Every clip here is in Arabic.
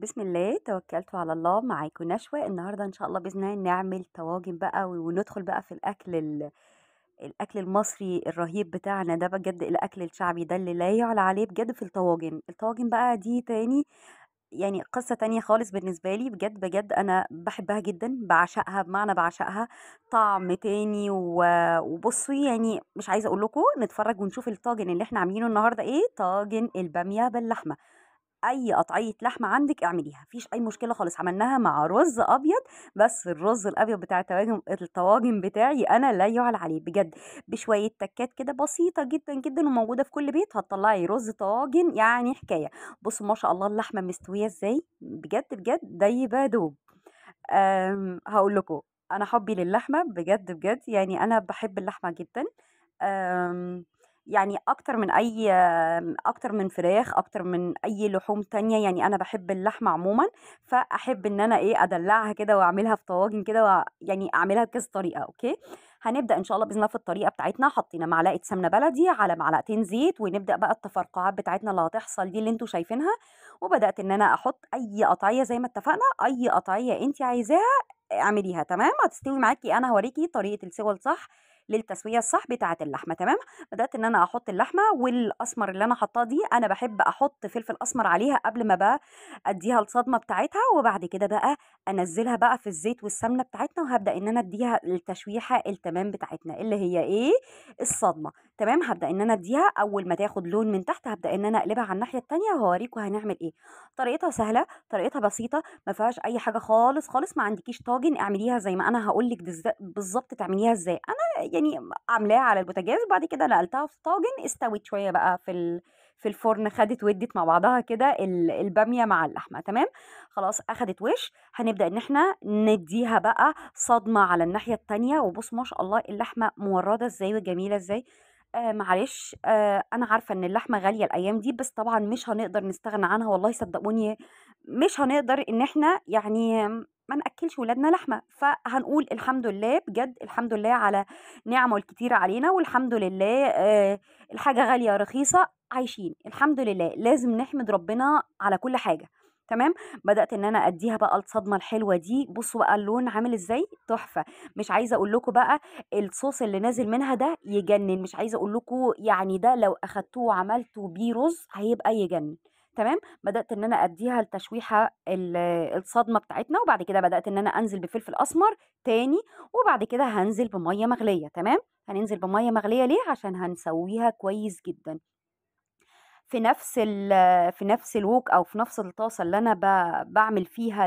بسم الله توكلت على الله. معاكم نشوى النهارده ان شاء الله باذن الله نعمل طواجن بقى وندخل بقى في الاكل المصري الرهيب بتاعنا ده، بجد الاكل الشعبي ده اللي لا يعلى عليه بجد. في الطواجن بقى دي تاني، يعني قصة تانية خالص بالنسبة لي. بجد بجد أنا بحبها جدا، بعشقها بمعنى بعشقها. طعم تاني وبصوا، يعني مش عايزة أقول لكم نتفرج ونشوف الطاجن اللي احنا عاملينه النهاردة ايه. طاجن البامية باللحمة. اي قطعيه لحمه عندك اعمليها، مفيش اي مشكله خالص. عملناها مع رز ابيض، بس الرز الابيض بتاع الطواجن بتاعي انا لا يعلى عليه بجد. بشويه تكات كده بسيطه جدا جدا وموجوده في كل بيت، هتطلعي رز طاجن يعني حكايه. بصوا ما شاء الله اللحمه مستويه ازاي، بجد بجد دايبه دوب. هقول لكم، انا حبي للحمه بجد بجد، يعني انا بحب اللحمه جدا. آمم، يعني أكتر من فراخ، أكتر من أي لحوم تانية. يعني أنا باحب اللحمة عمومًا، فأحب إن أنا إيه، أدلّعها كده وأعملها في طواجن كده يعني أعملها بكذا طريقة، أوكي. هنبدأ إن شاء الله بإذن الله في الطريقة بتاعتنا. حطينا معلقة سمنة بلدي على معلقتين زيت، ونبدأ بقى التفرقعات بتاعتنا اللي هتحصل دي اللي أنتم شايفينها. وبدأت إن أنا أحط أي قطعية زي ما اتفقنا، أي قطعية أنتِ عايزاها اعمليها، تمام. هتستوي معاكِ، أنا هاوريكِ طريقة السِوَى الصح للتسوية الصح بتاعة اللحمة، تمام. بدأت إن أنا أحط اللحمة والأسمر اللي أنا حاطاه دي، أنا باحب أحط فلفل أسمر عليها قبل ما بقى أدّيها الصدمة بتاعتها، وبعد كده بقى أنزّلها بقى في الزيت والسمنة بتاعتنا، وهابدأ إن أنا أدّيها التشويحة التمام بتاعتنا اللي هي إيه، الصدمة، تمام. هابدأ إن أنا أدّيها أول ما تاخد لون من تحت، هابدأ إن أنا أقلبها على الناحية التانية وهاوريكم هنعمل إيه. طريقتها سهلة، طريقتها بسيطة، ما فيهاش أي حاجة خالص، خالص. ما عندكيش طاجن اعمليها زي ما أنا هاقول لِك بالضبط تعمليها إزاي. يعني عاملاها على البوتاجاز، وبعد كده نقلتها في طاجن، استوت شويه بقى في الفرن، خدت ودت مع بعضها كده الباميه مع اللحمه، تمام. خلاص اخدت وش، هنبدا ان احنا نديها بقى صدمه على الناحيه التانية. وبص ما شاء الله اللحمه مورده ازاي وجميله ازاي. معلش، انا عارفه ان اللحمه غاليه الايام دي، بس طبعا مش هنقدر نستغنى عنها، والله صدقوني. مش هنقدر ان احنا يعني ما ناكلش ولادنا لحمه، فهنقول الحمد لله، بجد الحمد لله على نعمه الكتيرة علينا، والحمد لله. الحاجة غالية رخيصة عايشين الحمد لله، لازم نحمد ربنا على كل حاجة، تمام. بدأت ان انا اديها بقى الصدمة الحلوة دي. بصوا بقى اللون عامل ازاي، تحفة. مش عايزة اقول لكم بقى الصوص اللي نازل منها ده يجنن. مش عايزة اقول لكم يعني ده لو اخدتوه وعملتوا بيه رز هيبقى يجنن، تمام. بدأت ان انا اديها التشويحة الصدمة بتاعتنا، وبعد كده بدأت ان انا انزل بفلفل اسمر تاني، وبعد كده هانزل بمَيّة مغلية، تمام. هننزل بمَيّة مغلية ليه؟ عشان هنسويها كويس جدًا. في نفس الوك أو في نفس الطاسة اللي أنا باعمل فيها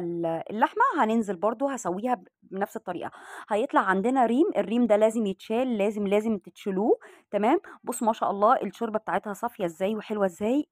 اللحمة، هننزل برضه هاسويها بنفس الطريقة. هيطلع عندنا ريم، الريم ده لازم يتشال، لازم، لازم تشيلوه، تمام. بُصّوا ما شاء الله الشوربة بتاعتها صافية إزاي وحلوة إزاي.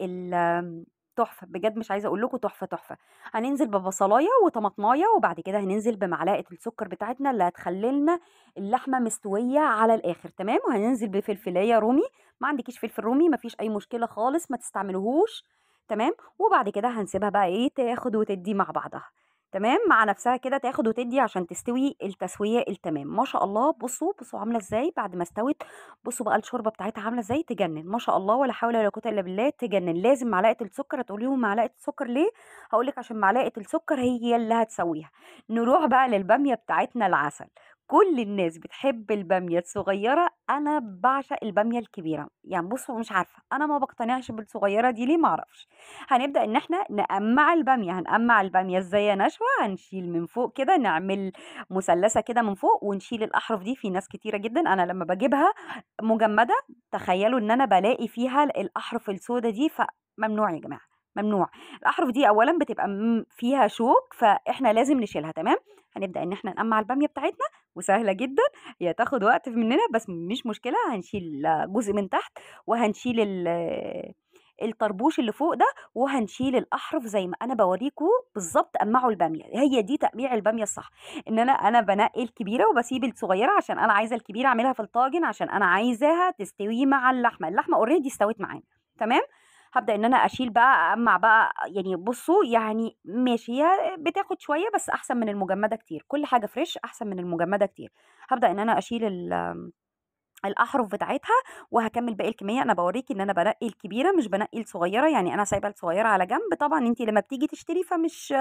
تحفة بجد، مش عايزة أقول لكم تحفة، تحفة. هننزل ببصلاية وطماطماية، وبعد كده هننزل بمعلقة السكر بتاعتنا اللي هتخلّي لنا اللحمة مستوية على الآخر، تمام. وهننزل بفلفلاية رومي، ما عندكيش فلفل رومي ما فيش أي مشكلة خالص، ما تستعمليهوش، تمام. وبعد كده هنسيبها بقى إيه، تاخد وتدّي مع بعضها، تمام، مع نفسها كده تاخد وتدّي عشان تستوي التسوية التمام. ما شاء الله بصوا، بصوا عاملة إزاي بعد ما استوت. بصوا بقى الشوربة بتاعتها عاملة إزاي، تجنن ما شاء الله، ولا حول ولا قوة إلا بالله، تجنن. لازم معلقة السكر. هتقولي لي معلقة السكر ليه؟ هاقول لِك عشان معلقة السكر هي اللي هتسويها. نروح بقى للبامية بتاعتنا العسل. كل الناس بتحب البامية الصغيرة، أنا باعشق البامية الكبيرة. يعني بُصّوا مش عارفة، أنا ما باقتنعش بالصغيرة دي ليه ما أعرفش. هنبدأ إن إحنا نقمّع البامية. هنقمّع البامية إزاي يا نشوى؟ هنشيل من فوق كده، نعمل مثلثة كده من فوق ونشيل الأحرف دي. في ناس كتيرة جدًا أنا لمّا باجيبها مجمدة، تخيلوا إن أنا بالاقي فيها الأحرف السودا دي، فممنوع يا جماعة، ممنوع. الأحرف دي أولًا بتبقى فيها شوك، فإحنا لازم نشيلها، تمام. هنبدأ إن إحنا نقمّع البامية بتاعتنا، وسهلة جدًا. هي تاخد وقت مننا بس مش مشكلة. هنشيل جزء من تحت، وهنشيل الطربوش اللي فوق ده، وهنشيل الأحرف زي ما أنا باوريكم بالضبط. قمّعوا البامية، هي دي تقميع البامية الصح. إن أنا بانقي الكبيرة وباسيب الصغيرة عشان أنا عايزة الكبيرة أعملها في الطاجن، عشان أنا عايزاها تستوي مع اللحمة. اللحمة already استوت معانا، تمام. هابدأ إن أنا أشيل بقى، أقمّع بقى. يعني بُصّوا يعني ماشي، هي بتاخد شوية بس أحسن من المجمدة كتير، كل حاجة فريش أحسن من المجمدة كتير. هابدأ إن أنا الأحرف بتاعتها، وهاكمّل باقي الكمية. أنا باورّيكِ إن أنا بانقّي الكبيرة مش بانقّي الصغيرة، يعني أنا سايبة الصغيرة على جنب. طبعًا أنتِ لمّا بتيجي تشتري فمش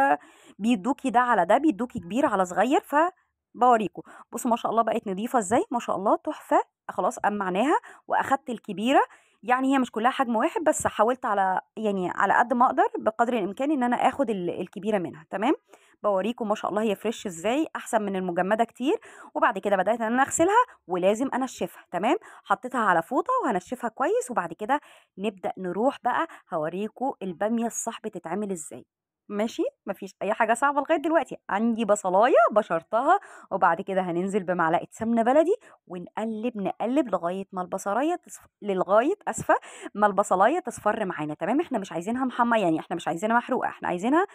بيدّوكِ ده على ده، بيدّوكِ كبير على صغير، فباورّيكم. بُصّوا ما شاء الله بقت نضيفة إزاي، ما شاء الله تحفة. خلاص قمّعناها وأخدت الكبيرة، يعني هي مش كلّها حجم واحد، بس حاولت على يعني على قد ما أقدر بقدر الإمكان إن أنا آخُد الكبيرة منها، تمام. باورّيكم ما شاء الله هي فريش إزاي، أحسن من المجمّدة كتير. وبعد كده بدأت إن أنا أغسلها ولازم أنشّفها، تمام. حطيتها على فوطة وهانشّفها كويس، وبعد كده نبدأ نروح بقى هاورّيكم البامية الصح بتتعمل إزاي. ماشي، ما فيش أي حاجة صعبة لغاية دلوقتي. عندي بصلاية بشرتها، وبعد كده هننزل بمعلقة سمنة بلدي ونقلّب، نقلّب لغاية ما البصلاية للغاية آسفة، ما البصلاية تصفر معانا، تمام. إحنا مش عايزينها يعني إحنا مش عايزينها محروقة، إحنا عايزينها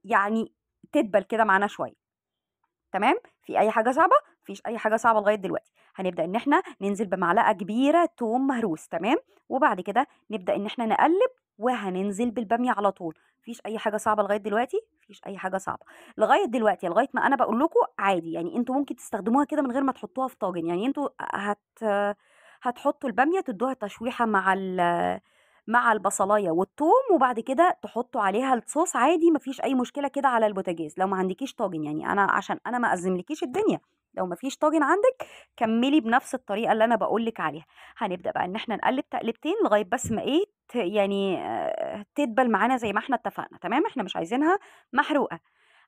يعني تدبل كده معانا شوية. تمام، في أي حاجة صعبة؟ ما فيش أي حاجة صعبة لغاية دلوقتي. هنبدأ إن إحنا ننزل بمعلقة كبيرة توم مهروس، تمام. وبعد كده نبدأ إن إحنا نقلّب وهننزل بالبامية على طول. ما فيش أي حاجة صعبة لغاية دلوقتي، ما فيش أي حاجة صعبة. لغاية دلوقتي، لغاية ما أنا باقول لكم عادي، يعني أنتم ممكن تستخدموها كده من غير ما تحطوها في طاجن. يعني أنتم هتحطوا البامية تدوها تشويحة مع البصلاية والثوم، وبعد كده تحطوا عليها الصوص عادي، ما فيش أي مشكلة كده على البوتاجاز. لو ما عندكيش طاجن، يعني أنا عشان أنا ما أزملكيش الدنيا، لو ما فيش طاجن عندك كملي بنفس الطريقة اللي أنا باقول لِك عليها. هنبدأ بقى إن إحنا نقلب تقلبتين لغاية بس ما إيه يعني تدبل معانا زي ما إحنا اتفقنا، تمام. إحنا مش عايزينها محروقة.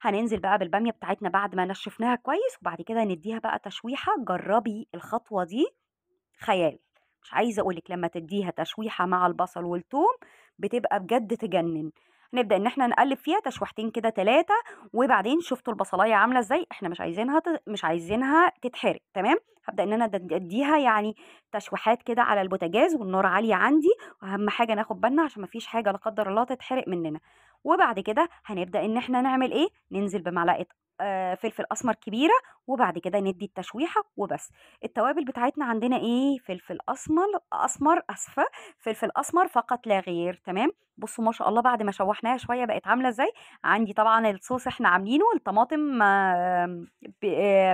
هننزل بقى بالبامية بتاعتنا بعد ما نشفناها كويس، وبعد كده نديها بقى تشويحة. جربي الخطوة دي، خيال. مش عايزة أقول لِك لمّا تدّيها تشويحة مع البصل والثوم بتبقى بجد تجنن. نبدأ إن إحنا نقلّب فيها تشويحتين كده 3، وبعدين شُفتوا البصلاية عاملة إزاي، إحنا مش عايزينها تتحرق، تمام. هابدأ إن أنا أدّيها يعني تشويحات كده على البوتاجاز والنار عالية عندي، وأهم حاجة ناخد بالنا عشان ما فيش حاجة لا قدّر الله تتحرق مننا. وبعد كده هنبدأ إن إحنا نعمل إيه، ننزل بمعلقة فلفل أسمر كبيرة، وبعد كده ندّي التشويحة وبس. التوابل بتاعتنا عندنا إيه، فلفل أسمر آسفة، فلفل أسمر فقط لا غير، تمام. بُصّوا ما شاء الله بعد ما شوّحناها شوية بقت عاملة إزاي. عندي طبعًا الصوص إحنا عاملينه، الطماطم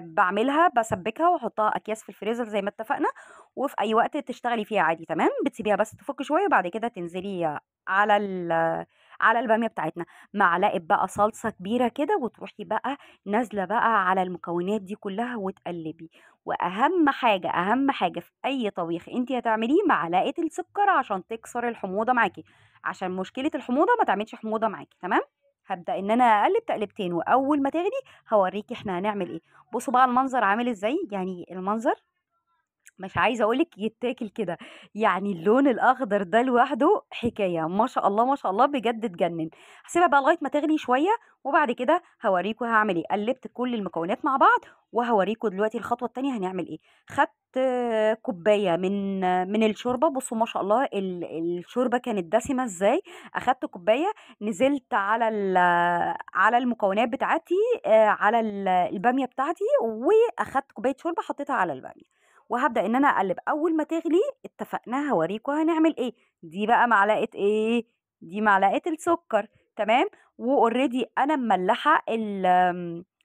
باعملها باسبّكها واحطها أكياس في الفريزر زي ما اتفقنا، وفي أي وقت تشتغلي فيها عادي، تمام. بتسيبيها بس تفُك شوية، وبعد كده تنزلي على على البامية بتاعتنا. معلقة بقى صلصة كبيرة كده، وتروحي بقى نازلة بقى على المكونات دي كلّها وتقلّبي. وأهم حاجة، أهم حاجة في أي طبيخ أنتِ هتعمليه معلقة السكر عشان تكسر الحموضة معاكِ، عشان مشكلة الحموضة ما تعملش حموضة معاكِ، تمام. هابدأ إن أنا أقلّب تقليبتين، وأول ما تغلي هاورّيكِ إحنا هنعمل إيه. بُصّوا بقى المنظر عامل إزاي، يعني المنظر مش عايزة أقول لِك يتاكل كده. يعني اللون الأخضر ده لوحده حكاية، ما شاء الله، ما شاء الله بجد تجنن. هاسيبها بقى لغاية ما تغلي شوية، وبعد كده هاوريكم هاعمل إيه. قلبت كل المكونات مع بعض، وهاوريكم دلوقتي الخطوة التانية هنعمل إيه. خدت كوباية من الشوربة. بُصّوا ما شاء الله الشوربة كانت دسمة إزاي. أخدت كوباية، نزلت على المكونات بتاعتي، على البامية بتاعتي، وأخدت كوباية شوربة حطيتها على البامية. وهابدأ إن أنا أقلِّب. أول ما تغلي اتفقنا هاورّيكم هنعمل إيه. دي بقى معلقة إيه، دي معلقة السُكّر، تمام. وalready أنا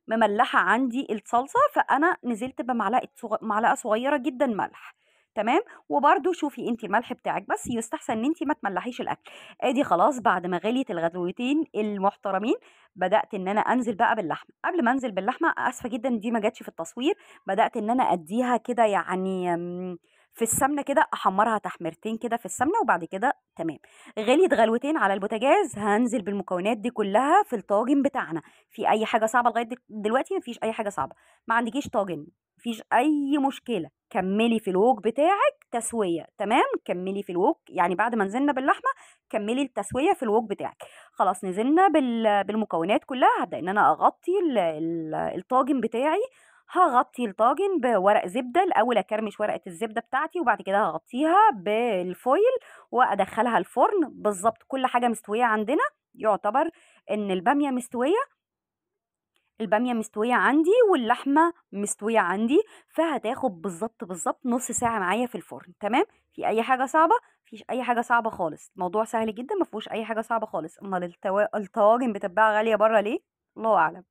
مملّحة عندي الصلصة، فأنا نزلت بمعلقة معلقة صغيّرة جدًا ملح، تمام. وبرضه شوفي أنتِ الملح بتاعِك، بس يُستحسن إن أنتِ ما تملّحيش الأكل. آدي خلاص بعد ما غليت الغلوتين المحترمين، بدأت إن أنا أنزل بقى باللحمة. قبل ما أنزل باللحمة، آسفة جدًا دي ما جاتش في التصوير، بدأت إن أنا أدّيها كده يعني في السمنة كده، أحمّرها تحميرتين كده في السمنة، وبعد كده تمام. غليت غلوتين على البوتاجاز، هانزل بالمكونات دي كلّها في الطاجن بتاعنا. في أي حاجة صعبة لغاية دلوقتي؟ ما فيش أي حاجة صعبة. ما عندكيش طاجن، ما فيش أي مشكلة، كمّلي في الwok بتاعِك تسوية، تمام. كمّلي في الwok، يعني بعد ما نزلنا باللحمة كمّلي التسوية في الwok بتاعِك. خلاص نزلنا بالمكونات كلّها، هابدأ إن أنا أغطّي الطاجن بتاعي. هاغطّي الطاجن بورق زبدة، الأول أكرمش ورقة الزبدة بتاعتي، وبعد كده هاغطّيها بالفويل وأدخّلها الفرن. بالضبط، كل حاجة مستوية عندنا، يُعتبر إن البامية مستوية عندي واللحمة مستوية عندي، فهتاخد بالضبط، بالضبط نُص ساعة معايا في الفرن، تمام. في أي حاجة صعبة؟ ما فيش أي حاجة صعبة خالص، الموضوع سهل جدًا ما فيهوش أي حاجة صعبة خالص. أُمّال الطواجن بتتباع غالية برّه ليه؟ الله أعلم.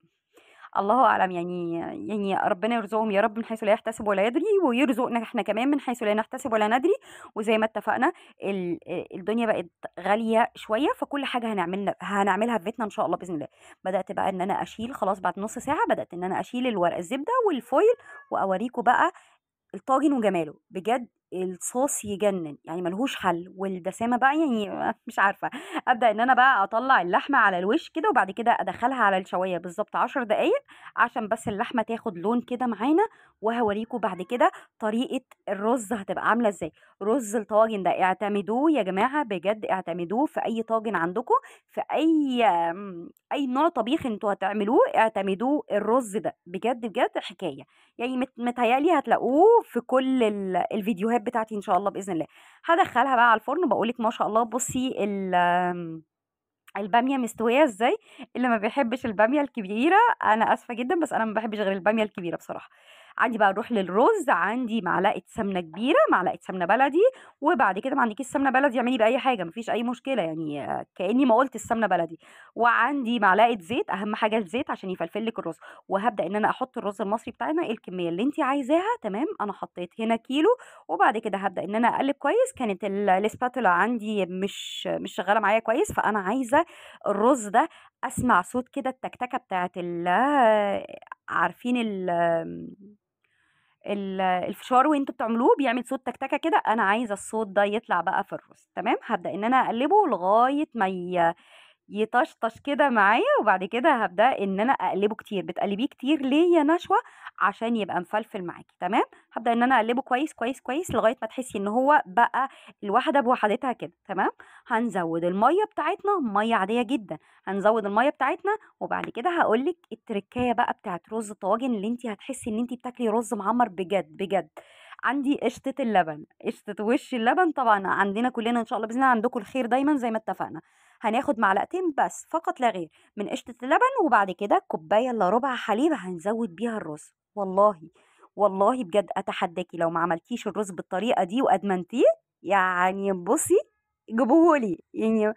الله أعلم يعني ربنا يرزقهم يا رب من حيث لا يحتسب ولا يدري، ويرزقنا إحنا كمان من حيث لا نحتسب ولا ندري. وزي ما اتفقنا الدنيا بقت غالية شوية، فكل حاجة هنعملها في بيتنا إن شاء الله بإذن الله. بدأت بقى إن أنا أشيل خلاص بعد نص ساعة، بدأت إن أنا أشيل الورق الزبدة والفويل وأوريكم بقى الطاجن وجماله. بجد الصوص يجنن يعني ملهوش حل، والدسامه بقى يعني مش عارفه. ابدا ان انا بقى اطلع اللحمه على الوش كده، وبعد كده ادخلها على الشوايه بالظبط 10 دقايق عشان بس اللحمه تاخد لون كده معانا. وهوريكم بعد كده طريقه الرز هتبقى عامله ازاي. رز الطواجن ده اعتمدوه يا جماعه، بجد اعتمدوه في اي طاجن عندكم، في اي نوع طبيخ انتوا هتعملوه اعتمدوه. الرز ده بجد بجد حكايه. يعني متهيألي هتلاقوه في كل الفيديوهات بتاعتي ان شاء الله باذن الله. هدخلها بقى على الفرن، بقولك ما شاء الله بصي الباميه مستويه ازاي. اللي ما بيحبش الباميه الكبيره انا اسفه جدا، بس انا ما بحبش غير الباميه الكبيره بصراحه. عندي بقى نروح للرز، عندي معلقه سمنه كبيره، معلقه سمنه بلدي. وبعد كده ما عندكيش سمنه بلدي اعملي باي حاجه مفيش اي مشكله، يعني كاني ما قلت السمنه بلدي. وعندي معلقه زيت، اهم حاجه الزيت عشان يفلفل لك الرز. وهبدا ان انا احط الرز المصري بتاعنا الكميه اللي انت عايزاها، تمام. انا حطيت هنا كيلو. وبعد كده هبدا ان انا اقلب كويس. كانت الاسباتولا عندي مش شغاله معايا كويس، فانا عايزه الرز ده اسمع صوت كده التكتكه بتاعت عارفين الفشار وانتوا بتعملوه بيعمل صوت تكتكه كده، انا عايزه الصوت ده يطلع بقى في الرز، تمام. هبدا ان انا اقلبه لغايه ما يطشطش كده معايا. وبعد كده هبدأ ان انا اقلبه كتير. بتقلبيه كتير ليه يا نشوى؟ عشان يبقى مفلفل معاكي، تمام. هبدأ ان انا اقلبه كويس كويس كويس لغاية ما تحسي ان هو بقى الواحدة بوحدتها كده، تمام. هنزود المية بتاعتنا، مية عادية جدا. هنزود المية بتاعتنا. وبعد كده هقولك التركية بقى بتاعت رز الطواجن اللي انت هتحسي ان انت بتاكلي رز معمر بجد بجد. عندي قشطة اللبن، قشطة وش اللبن طبعا عندنا كلنا ان شاء الله باذن الله، عندكم الخير دايما زي ما اتفقنا. هناخد معلقتين بس فقط لا غير من قشطة اللبن، وبعد كده كوباية الا ربع حليب هنزود بيها الرز. والله والله بجد اتحداكي لو ما عملتيش الرز بالطريقة دي وادمنتيه، يعني بصي جيبوهولي يعني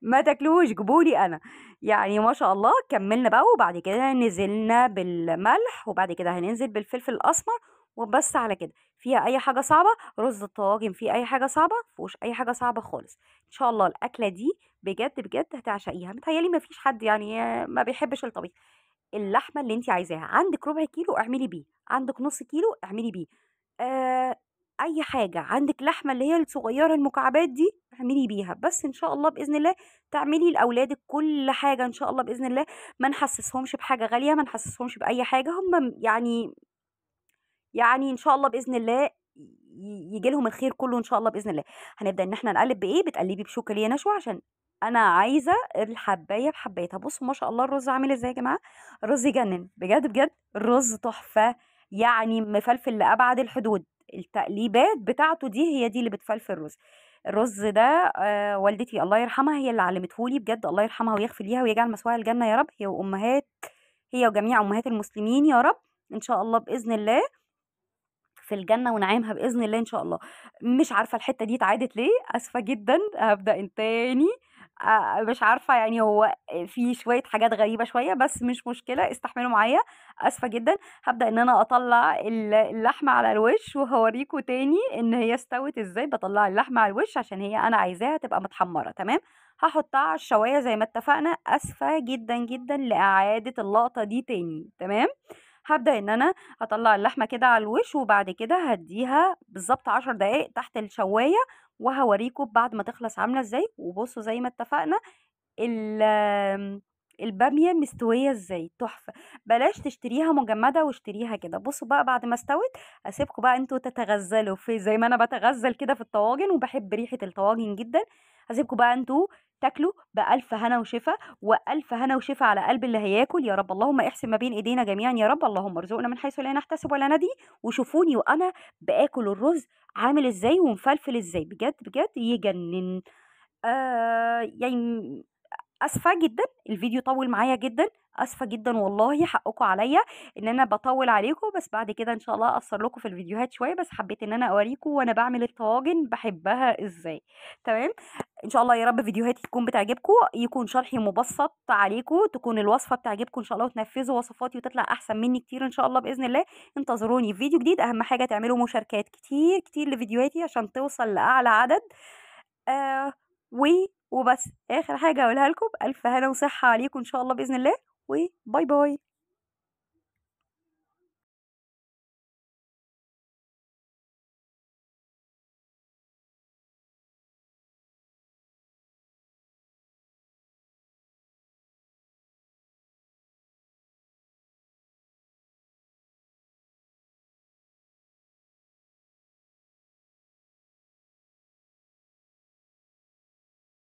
ما تاكلوش جيبولي انا. يعني ما شاء الله كملنا بقى، وبعد كده نزلنا بالملح، وبعد كده هننزل بالفلفل الاسمر. وبس على كده. فيها اي حاجه صعبه؟ رز الطواجن فيه اي حاجه صعبه؟ مفيهوش اي حاجه صعبه خالص. ان شاء الله الاكله دي بجد بجد هتعشقيها. متهيألي ما فيش حد يعني ما بيحبش الطبيخ. اللحمه اللي انت عايزاها، عندك ربع كيلو اعملي بيه، عندك نص كيلو اعملي بيه. آه اي حاجه عندك لحمه اللي هي الصغيره المكعبات دي اعملي بيها. بس ان شاء الله باذن الله تعملي لاولادك كل حاجه ان شاء الله باذن الله. ما نحسسهمش بحاجه غاليه، ما نحسسهمش باي حاجه. هم يعني ان شاء الله باذن الله يجي لهم الخير كله ان شاء الله باذن الله. هنبدا ان احنا نقلب بايه؟ بتقلبي بشوكه ليه يا نشوى؟ عشان انا عايزه الحبايه بحبايتها. بصوا ما شاء الله الرز عامل ازاي يا جماعه. الرز يجنن بجد بجد. الرز تحفه، يعني مفلفل لابعد الحدود. التقليبات بتاعته دي هي دي اللي بتفلفل الرز. الرز ده والدتي الله يرحمها هي اللي علمتهولي بجد، الله يرحمها ويغفر ليها ويجعل مثواها الجنه يا رب، هي وامهات، هي وجميع امهات المسلمين يا رب. ان شاء الله باذن الله في الجنة ونعيمها بإذن الله إن شاء الله. مش عارفة الحتة دي اتعادت ليه، آسفة جدًا. هابدأ من تاني. مش عارفة يعني هو في شوية حاجات غريبة شوية، بس مش مشكلة استحملوا معايا. آسفة جدًا. هابدأ إن أنا أطلّع اللحمة على الوش وهاوريكم تاني إن هي استوت إزاي. باطلّع اللحمة على الوش عشان هي أنا عايزاها تبقى متحمّرة، تمام. هاحطها على الشواية زي ما اتفقنا. آسفة جدًا جدًا لإعادة اللقطة دي تاني، تمام. هابدأ إن أنا أطلّع اللحمة كده على الوش، وبعد كده هادّيها بالضبط 10 دقايق تحت الشواية. وهاوريكم بعد ما تخلص عاملة إزاي. وبصوا زي ما اتفقنا ال آمم، البامية مستوية إزاي، تحفة. بلاش تشتريها مجمدة واشتريها كده. بصوا بقى بعد ما استوت هاسيبكم بقى أنتم تتغزلوا في زي ما أنا باتغزل كده في الطواجن، وباحب ريحة الطواجن جدًا. هاسيبكم بقى أنتم تاكلوا بألف هنا وشفا، وألف هنا وشفا على قلب اللي هياكل يا رب. اللهم احسن ما بين إيدينا جميعًا يا رب. اللهم ارزقنا من حيث لا نحتسب ولا ندري. وشوفوني وأنا باكل الرز عامل إزاي ومفلفل إزاي، بجد بجد يجنن. يعني اسفه جدا الفيديو طول معايا جدا، اسفه جدا والله، حقكم عليا ان انا بطول عليكم، بس بعد كده ان شاء الله اقصر لكم في الفيديوهات شويه، بس حبيت ان انا اوريكم وانا بعمل الطواجن بحبها ازاي. تمام. ان شاء الله يا رب فيديوهاتي تكون بتعجبكم، يكون شرحي مبسط عليكم، تكون الوصفه بتعجبكم ان شاء الله، وتنفذوا وصفاتي وتطلع احسن مني كتير ان شاء الله باذن الله. انتظروني في فيديو جديد، اهم حاجه تعملوا مشاركات كتير كتير لفيديوهاتي عشان توصل لاعلى عدد. آه و وبس اخر حاجه اقولها لكم، الف هنا وصحه عليكم ان شاء الله باذن الله، وباي باي.